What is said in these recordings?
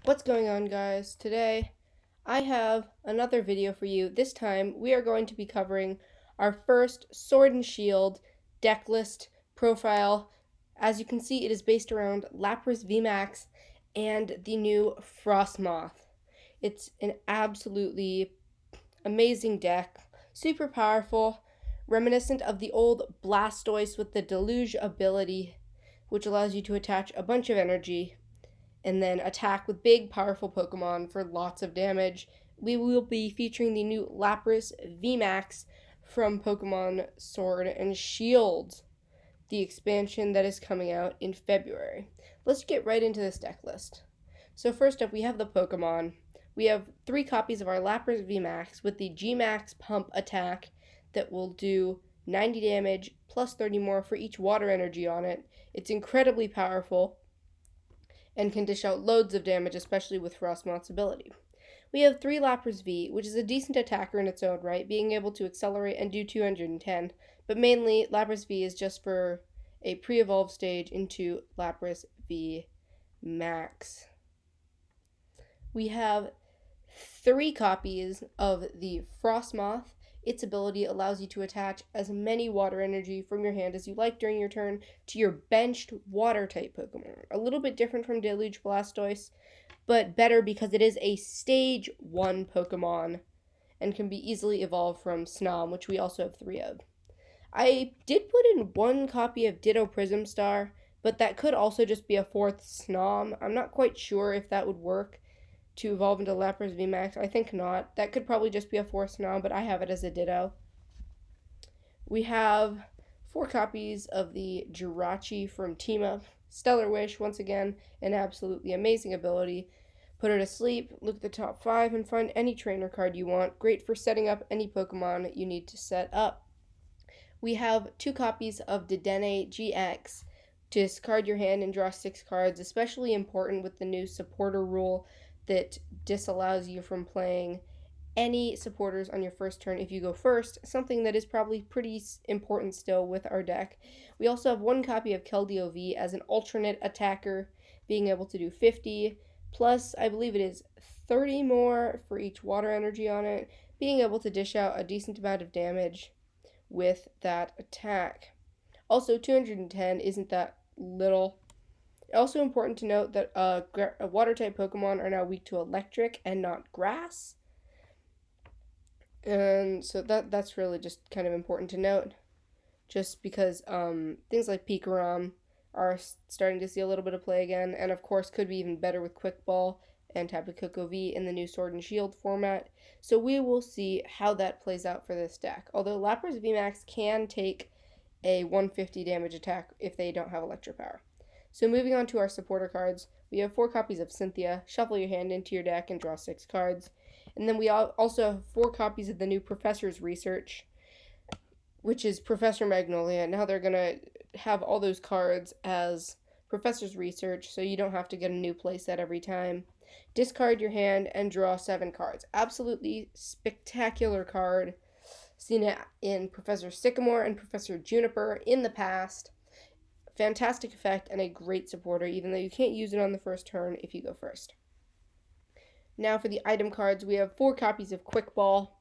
What's going on, guys? Today I have another video for you. This time we are going to be covering our first Sword and Shield Decklist profile. As you can see, it is based around Lapras VMAX and the new Frostmoth. It's an absolutely amazing deck, super powerful, reminiscent of the old Blastoise with the Deluge ability, which allows you to attach a bunch of energy and then attack with big, powerful Pokemon for lots of damage. We will be featuring the new Lapras VMAX from Pokemon Sword and Sheild, the expansion that is coming out in February. Let's get right into this deck list. So, first up, we have the Pokemon. We have 3 copies of our Lapras VMAX with the Gmax Pump attack that will do 90 damage plus 30 more for each water energy on it. It's incredibly powerful and can dish out loads of damage, especially with Frostmoth's ability. We have 3 Lapras V, which is a decent attacker in its own right, being able to accelerate and do 210, but mainly Lapras V is just for a pre-evolved stage into Lapras V Max. We have 3 copies of the Frostmoth. Its ability allows you to attach as many water energy from your hand as you like during your turn to your benched water type Pokemon. A little bit different from Deluge Blastoise, but better because it is a stage 1 Pokemon and can be easily evolved from Snom, which we also have 3 of. I did put in 1 copy of Ditto Prism Star, but that could also just be a 4th Snom. I'm not quite sure if that would work to evolve into Lapras VMAX. I think not. That could probably just be a 4th Snom, but I have it as a Ditto. We have 4 copies of the Jirachi from Team Up. Stellar Wish, once again, an absolutely amazing ability. Put her to sleep, look at the top 5, and find any trainer card you want. Great for setting up any Pokemon you need to set up. We have 2 copies of Dedenne GX. Discard your hand and draw 6 cards, especially important with the new supporter rule that disallows you from playing any supporters on your first turn if you go first, something that is probably pretty important still with our deck. We also have 1 copy of Keldeo V as an alternate attacker, being able to do 50, plus I believe it is 30 more for each water energy on it, being able to dish out a decent amount of damage with that attack. Also, 210 isn't that little. Also important to note that water type Pokemon are now weak to electric and not grass. And so that's really just kind of important to note. Just because things like Pikarom are starting to see a little bit of play again, and of course could be even better with Quick Ball and Tapu Koko V in the new Sword and Shield format. So we will see how that plays out for this deck. Although Lapras VMAX can take a 150 damage attack if they don't have Electro Power. So moving on to our supporter cards, we have 4 copies of Cynthia. Shuffle your hand into your deck and draw 6 cards. And then we also have 4 copies of the new Professor's Research, which is Professor Magnolia. Now they're going to have all those cards as Professor's Research, so you don't have to get a new playset every time. Discard your hand and draw 7 cards. Absolutely spectacular card. Seen it in Professor Sycamore and Professor Juniper in the past. Fantastic effect and a great supporter, even though you can't use it on the first turn if you go first. Now for the item cards, we have 4 copies of Quick Ball.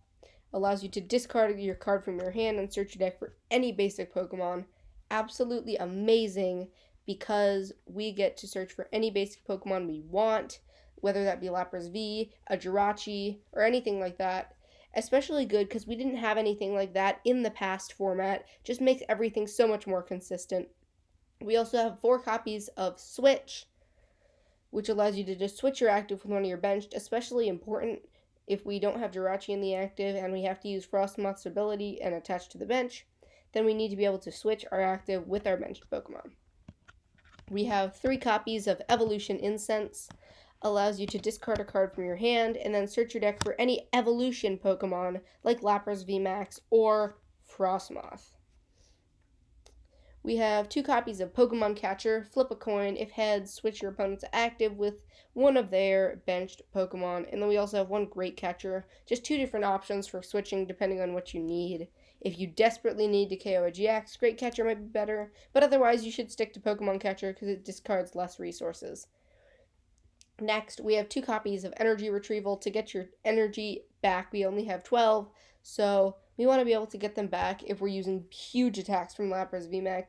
Allows you to discard your card from your hand and search your deck for any basic Pokemon. Absolutely amazing because we get to search for any basic Pokemon we want, whether that be Lapras V, a Jirachi, or anything like that. Especially good because we didn't have anything like that in the past format. Just makes everything so much more consistent. We also have 4 copies of Switch, which allows you to just switch your active with one of your benched, especially important if we don't have Jirachi in the active and we have to use Frostmoth's ability and attach to the bench, then we need to be able to switch our active with our benched Pokemon. We have 3 copies of Evolution Incense. Allows you to discard a card from your hand and then search your deck for any evolution Pokemon like Lapras VMAX or Frostmoth. We have 2 copies of Pokemon Catcher. Flip a coin. If heads, switch your opponent's active with one of their benched Pokemon. And then we also have 1 Great Catcher. Just 2 different options for switching depending on what you need. If you desperately need to KO a GX, Great Catcher might be better. But otherwise, you should stick to Pokemon Catcher because it discards less resources. Next, we have 2 copies of Energy Retrieval to get your energy back. We only have 12, so we want to be able to get them back if we're using huge attacks from Lapras VMAX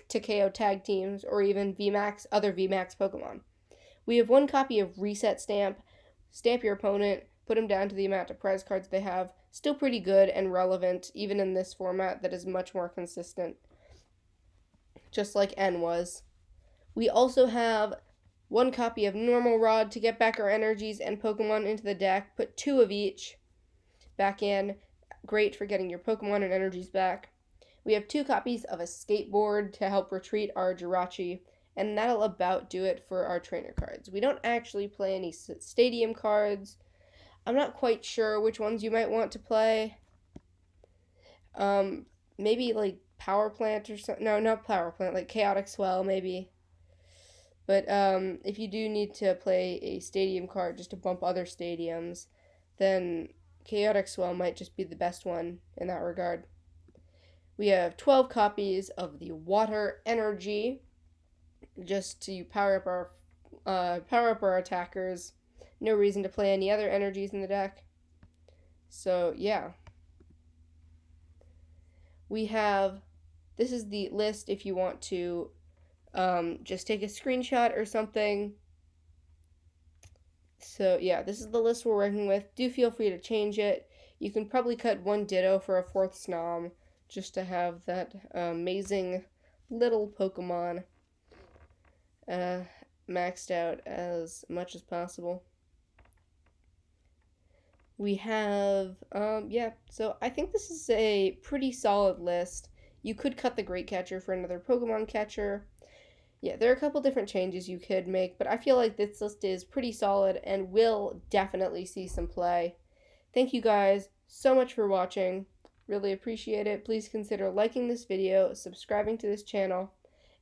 to KO tag teams or even other VMAX Pokemon. We have 1 copy of Reset Stamp. Stamp your opponent, put them down to the amount of prize cards they have. Still pretty good and relevant, even in this format that is much more consistent, just like N was. We also have 1 copy of Normal Rod to get back our energies and Pokemon into the deck. Put 2 of each back in. Great for getting your Pokemon and energies back. We have 2 copies of a Skateboard to help retreat our Jirachi, and that'll about do it for our trainer cards. We don't actually play any stadium cards. I'm not quite sure which ones you might want to play. Maybe like Power Plant or something. No, not Power Plant, like Chaotic Swell maybe. But if you do need to play a stadium card just to bump other stadiums, then Chaotic Swell might just be the best one in that regard. We have 12 copies of the Water Energy, just to power up our attackers. No reason to play any other energies in the deck. So yeah, this is the list if you want to just take a screenshot or something. So yeah, this is the list we're working with. Do feel free to change it. You can probably cut 1 Ditto for a 4th Snom, just to have that amazing little Pokemon maxed out as much as possible. We have, so I think this is a pretty solid list. You could cut the Great Catcher for another Pokemon catcher. Yeah, there are a couple different changes you could make, but I feel like this list is pretty solid and will definitely see some play. Thank you guys so much for watching. Really appreciate it. Please consider liking this video, subscribing to this channel,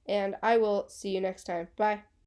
and I will see you next time. Bye.